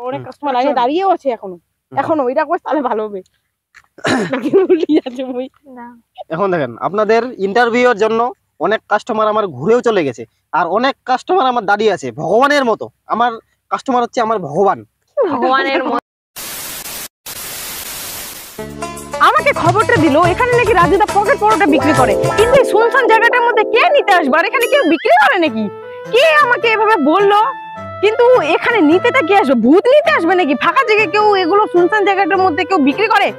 অনেক কাস্টমার লাইনে দাঁড়িয়েও আছে এখনো এটা করে তাহলে ভালো হবে। এখন দেখেন আপনাদের ইন্টারভিউর জন্য অনেক কাস্টমার আমার ঘুরেও চলে গেছে, আর অনেক কাস্টমার আমার দাঁড়িয়ে আছে ভগবানের মতো। আমার কাস্টমার হচ্ছে আমার ভগবান। ভগবানের মতো আমাকে খবরটা দিল এখানে নাকি রাজুদা পকেট পরোটা বিক্রি করে, কিন্তু এই শুনশান জায়গাটার মধ্যে কে নিতে আসবে? আর এখানে কেউ বিক্রি করে নাকি? কে আমাকে এভাবে বললো? কিন্তু এখানে নিতেটা কে আসবে? ভূত নিতে আসবে নাকি? ফাঁকা জায়গায় কেউ এগুলো শুনশান জায়গাটার মধ্যে কেউ বিক্রি করে?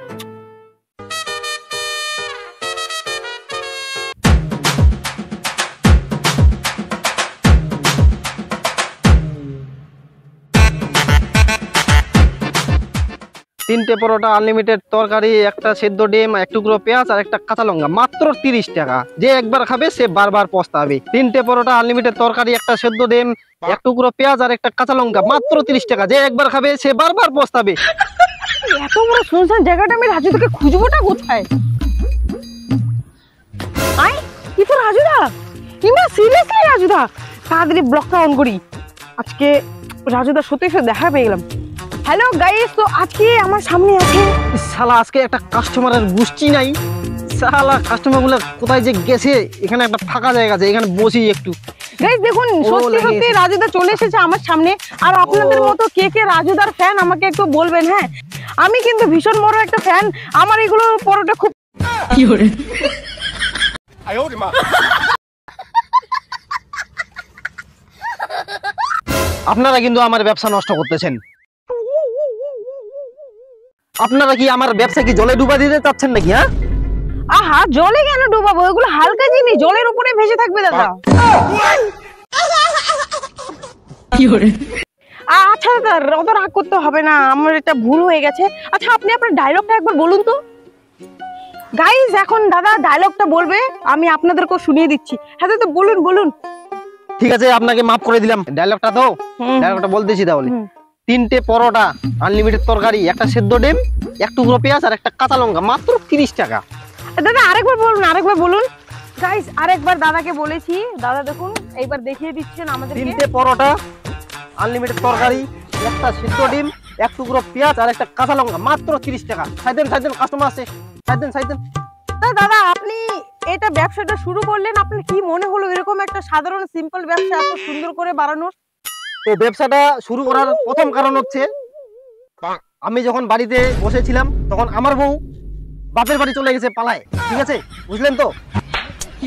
3টে পরোটা, আনলিমিটেড তরকারি, একটা সেদ্ধ ডিম, এক টুকরো পেঁয়াজ আর একটা কাঁচা লঙ্কা, মাত্র 30 টাকা। যে একবার খাবে সে বারবার পস্তাবে। 3টে পরোটা, আনলিমিটেড তরকারি, একটা সেদ্ধ ডিম, এক টুকরো পেঁয়াজ আর একটা কাঁচা লঙ্কা, মাত্র 30 টাকা। যে একবার খাবে সে বারবার পস্তাবে। এত বড় শুনশান জায়গাটা আমি রাজুদাকে খুঁজবোটা কোথায়? আই কি তো রাজুদা, কিংবা সিরিয়াসলি রাজুদা, তাড়াতাড়ি ব্লগটা অন করি। আজকে রাজুদা সত্যি দেখা পেয়ে গেলাম। হ্যালো গাইস, তো আজকে আমার সামনে আছে শালা আজকে একটা কাস্টমারের গোষ্ঠী নাই। শালা কাস্টমার গুলো কোথায় যে গেছে? এখানে একটা ফাঁকা জায়গা আছে, এখানে বসি একটু। গাইস দেখুন, সত্যি সত্যি রাজুদা চলে এসেছে আমার সামনে। আর আপনাদের মতো কে কে রাজুদার ফ্যান আমাকে একটু বলবেন। হ্যাঁ, আমি কিন্তু ভীষণ বড় একটা ফ্যান। আমার এগুলো পরোটা খুব কি করে আপনারা কিন্তু আমার ব্যবসা নষ্ট করতেছেন। আপনারা কি আমার ব্যবসা কি জলে ডুবা দিতে চাচ্ছেন নাকি? হ্যাঁ, আহা, জলে কেন ডুবাবো? এগুলো হালকা জিনিস, জলের উপরে ভেসে থাকবে দাদা। আচ্ছা দাদা, অত রাগ করতে হবে না, আমার এটা ভুল হয়ে গেছে। আচ্ছা আপনি আপনার ডায়লগটা একবার বলুন তো। গাইস এখন দাদা ডায়লগটা বলবে, আমি আপনাদেরকে শুনিয়ে দিচ্ছি। হ্যাঁ দাদা বলুন বলুন। ঠিক আছে, আপনাকে মাফ করে দিলাম। ডায়লগটা তো ডায়লগটা বলতেছি তাহলে। 3টে পরোটা, আনলিমিটেড তরকারি, একটা সেদ্ধ ডিম, এক টুকরো পেঁয়াজ আর একটা কাঁচা লঙ্কা, মাত্র 30 টাকা। দাদা আরেকবার বলুন, আরেকবার বলুন। গাইস আরেকবার দাদাকে বলেছি, দাদা দেখুন এইবার দেখিয়ে দিচ্ছেন আমাদের। 3টে পরোটা, আনলিমিটেড তরকারি, একটা সেদ্ধ ডিম, এক টুকরো পেঁয়াজ আর একটা কাঁচা লঙ্কা, মাত্র 30 টাকা। সাইদেন কাস্টমার আছে, সাইদেন। দাদা আপনি এটা ব্যবসাটা শুরু করলেন, আপনার কি মনে হলো এরকম একটা সাধারণ সিম্পল ব্যবসা এত সুন্দর করে বাড়ানোর? তো ব্যবসাটা শুরু করার প্রথম কারণ হচ্ছে, আমি যখন বাড়িতে বসেছিলাম তখন আমার বউ বাপের বাড়ি চলে গেছে পালায়। ঠিক আছে, বুঝলেন তো?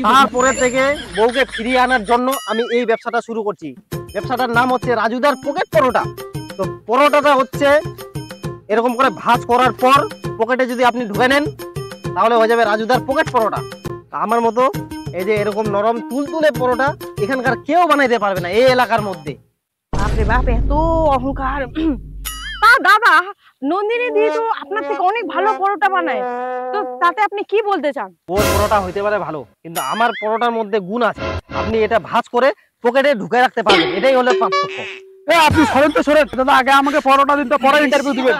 তারপরে থেকে বউকে ফিরিয়ে আনার জন্য আমি এই ব্যবসাটা শুরু করছি। ব্যবসাটার নাম হচ্ছে রাজুদার পকেট পরোটা। তো পরোটাটা হচ্ছে এরকম করে ভাঁজ করার পর পকেটে যদি আপনি ঢুকে নেন তাহলে হয়ে যাবে রাজুদার পকেট পরোটা। আমার মতো এই যে এরকম নরম তুলতুলে পরোটা এখানকার কেউ বানাইতে পারবে না এই এলাকার মধ্যে। বাপরে বাপ, এত অহংকার! দাদা নন্দিনী দি তো আপনার থেকে অনেক ভালো পরোটা বানায়, তো তাতে আপনি কি বলতে চান? ওর পরোটা হইতে পারে ভালো, কিন্তু আমার পরোটার মধ্যে গুণ আছে। আপনি এটা ভাঁজ করে পকেটে ঢুকে রাখতে পারবেন, এটাই হলো পার্থক্য। আপনি সরেন তো সরেন দাদা, আগে আমাকে পরোটা দিন, তো পরে ইন্টারভিউ দিবেন।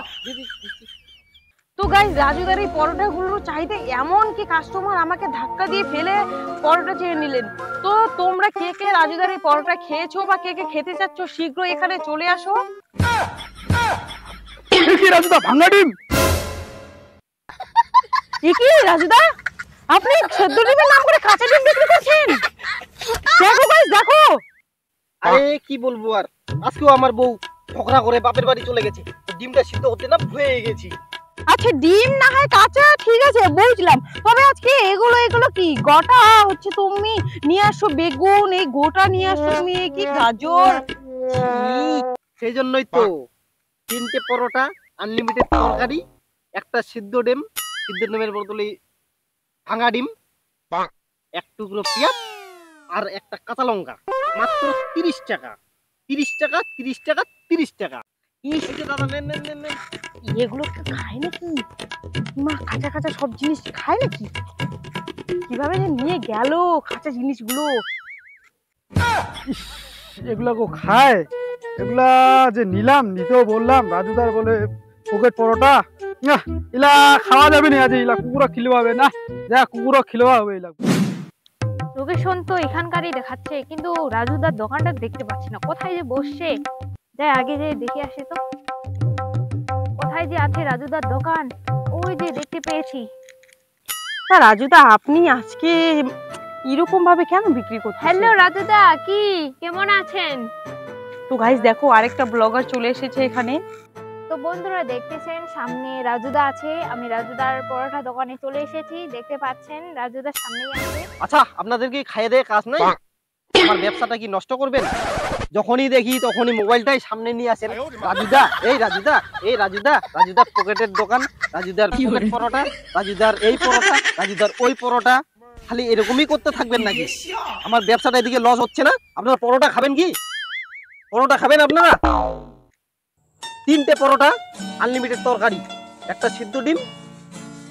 তো গাইস রাজুদার এই পরোটাগুলোর চাইতে এমন কি কাস্টমার আমাকে ধাক্কা দিয়ে ফেলে পরোটা চেয়ে নিলেন। তো তোমরা কে কে রাজুদার এই পরোটা খেয়েছো বা কে কে খেতে চাচ্ছ শীঘ্রই এখানে চলে আসো। কি রাজুদা ভাঙা ডিম? কি রাজুদা, আপনি সেদ্ধ ডিমের নাম করে কাঁচা ডিম বিক্রি করছেন? দেখো গাইস দেখো। আরে কি বলবো আর, আজকেও আমার বউ ঝগড়া করে বাপের বাড়ি চলে গেছে। ডিমটা সিদ্ধ করতে না ভুলে গেছি। আচ্ছা ডিম না হয় কাঁচা ঠিক আছে বুঝলাম, তবে আজকে এগুলো কি গোটা হচ্ছে? তুমি নিয়ে আসো বেগুন, এই গোটা নিয়ে আসো তুমি, কি গাজর। সেই জন্যই তো 3টে পরোটা, আনলিমিটেড তরকারি, একটা সিদ্ধ ডিম, সিদ্ধ ডিমের বদলে ভাঙা ডিম, এক টুকরো পেঁয়াজ আর একটা কাঁচা লঙ্কা, মাত্র 30 টাকা। 30 টাকা 30 টাকা 30 টাকা। দাদা নেন। এগুলো খায় নাকি? মা কাঁচা কাঁচা সব জিনিস খায় নাকি? কিভাবে যে নিয়ে গেল কাঁচা জিনিসগুলো? এগুলা কো খায়? এগুলা যে নিলাম, নিতেও বললাম, রাজুদার বলে পকেট পরোটা, ইলা খাওয়া যাবে না। আজ ইলা কুকুরা খিলবাবে না, যা কুকুরা খিলবা হবে। ইলা লোকেশন তো এখানকারই দেখাচ্ছে, কিন্তু রাজুদার দোকানটা দেখতে পাচ্ছি না, কোথায় যে বসছে। যাই আগে যে দেখে আসি তো। কোথায় যে আছে রাজুদার দোকান? ওই যে দেখতে পেয়েছি। তা রাজুদা আপনি আজকে এরকম ভাবে কেন বিক্রি করছেন? হ্যালো রাজুদা, কি কেমন আছেন? তো গাইস দেখো আরেকটা ব্লগার চলে এসেছে এখানে। তো বন্ধুরা দেখতেছেন সামনে রাজুদা আছে, আমি রাজুদার পরোটা দোকানে চলে এসেছি। দেখতে পাচ্ছেন রাজুদার সামনেই আছে। আচ্ছা আপনাদের কি খাইয়ে দেয়ে কাজ নাই? আমার ব্যবসাটা কি নষ্ট করবেন? যখনই দেখি তখনই মোবাইলটাই সামনে নিয়ে আসেন। রাজুদা, এই রাজুদা, এই রাজুদা, রাজুদার পকেটের দোকান, রাজুদার পকেট পরোটা, রাজুদার এই পরোটা, রাজুদার ওই পরোটা, খালি এরকমই করতে থাকবেন নাকি? আমার ব্যবসাটা এদিকে লস হচ্ছে না? আপনারা পরোটা খাবেন কি? পরোটা খাবেন আপনারা? 3টে পরোটা, আনলিমিটেড তরকারি, একটা সিদ্ধ ডিম,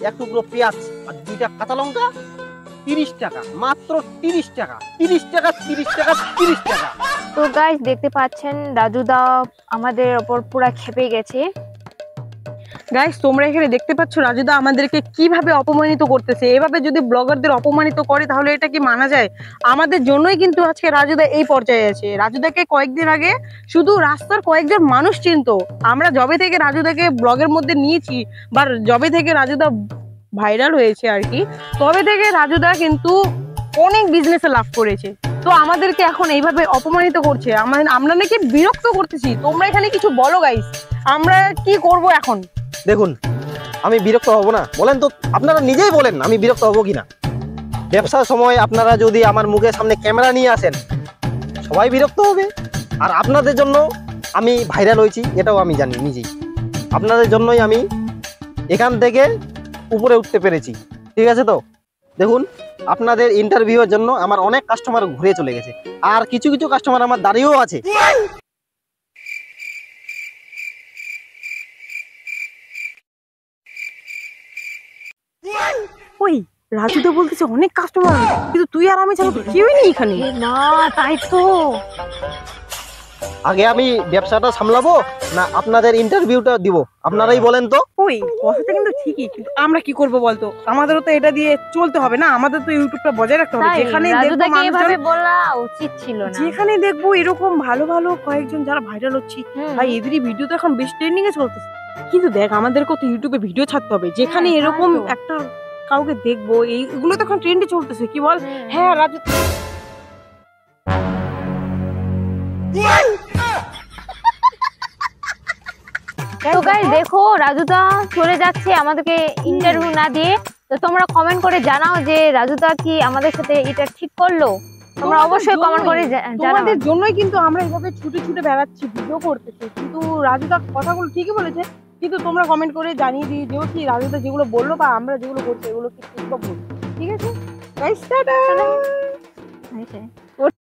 এক টুকরো পেঁয়াজ আর 2টা কাঁচা লঙ্কা, 30 টাকা, মাত্র 30 টাকা, 30 টাকা, 30 টাকা, 30 টাকা। তো গাইস দেখতে পাচ্ছেন রাজুদা আমাদের ওপর পুরো খেপে গেছে। গাইস তোমরা এখানে দেখতে পাচ্ছ রাজুদা আমাদেরকে কিভাবে অপমানিত করতেছে। এভাবে যদি ব্লগারদের অপমানিত করে তাহলে এটা কি মানা যায়? আমাদের জন্যই কিন্তু আজকে রাজুদা এই পর্যায়ে আছে। রাজুদাকে কয়েকদিন আগে শুধু রাস্তার কয়েকজন মানুষ চিনতো। আমরা যবে থেকে রাজুদাকে ব্লগের মধ্যে নিয়েছি বা যবে থেকে রাজুদা ভাইরাল হয়েছে আর কি, তবে থেকে রাজুদা কিন্তু অনেক বিজনেসে লাভ করেছে। তো আমাদেরকে এখন এইভাবে অপমানিত করছে, আমরা নাকি বিরক্ত করতেছি। তোমরা এখানে কিছু বলো গাইস, আমরা কি করব এখন? দেখুন আমি বিরক্ত হব না? বলেন তো, আপনারা নিজেই বলেন আমি বিরক্ত হব কিনা। ব্যবসার সময় আপনারা যদি আমার মুখের সামনে ক্যামেরা নিয়ে আসেন সবাই বিরক্ত হবে। আর আপনাদের জন্য আমি ভাইরাল হয়েছি এটাও আমি জানি নিজেই। আপনাদের জন্যই আমি এখান থেকে উপরে উঠতে পেরেছি, ঠিক আছে? তো দেখুন আপনাদের ইন্টারভিউয়ের জন্য আমার অনেক কাস্টমার ঘুরে চলে গেছে, আর কিছু কিছু কাস্টমার আমার দাঁড়িয়েও আছে। ওই রাজুদা বলতেছে অনেক কাস্টমার, কিন্তু তুই আর আমি ছাড়া তো কেউই নেই এখানে। না তাই তো। আগে আমি ব্যবসাটা সামলাবো না আপনাদের ইন্টারভিউটা দিব? আপনারাই বলেন তো। ওই কথাটা কিন্তু ঠিকই, কিন্তু আমরা কি করব বলতো? আমাদেরও তো এটা দিয়ে চলতে হবে না, আমাদের তো ইউটিউবটা বজায় রাখতে হবে। তাই যেখানে দেখবো রাজুদাকে এভাবে মানুষজন, বলা উচিত ছিল না। যেখানে দেখবো এরকম ভালো ভালো কয়েকজন যারা ভাইরাল হচ্ছে, ভাই এদেরই ভিডিও তো এখন বেশ ট্রেন্ডিং এ চলতেছে। কিন্তু দেখ আমাদেরকেও তো ইউটিউবে ভিডিও ছাড়তে হবে, যেখানে হ্যাঁ, এরকম তাই তো। একটা কাউকে দেখবো, এইগুলো তো এখন ট্রেন্ডে চলতেছে, কি বল? হ্যাঁ রাজু, তো গাইস দেখো রাজুদা চলে যাচ্ছে আমাদেরকে ইন্টারভিউ না দিয়ে। তো তোমরা কমেন্ট করে জানাও যে রাজুদা কি আমাদের সাথে এটা ঠিক করলো। তোমরা অবশ্যই কমেন্ট করে জানাও। তোমাদের জন্যই কিন্তু আমরা এইভাবে ছুটে ছুটে বেড়াচ্ছি, ভিডিও করতেছি। কিন্তু রাজুদা কথাগুলো ঠিকই বলেছে, কিন্তু তোমরা কমেন্ট করে জানিয়ে দিয়ে যেও কি রাজুদা যেগুলো বললো বা আমরা যেগুলো করছি এগুলো কি ঠিক বা ভুল। ঠিক আছে গাইস, টাটা।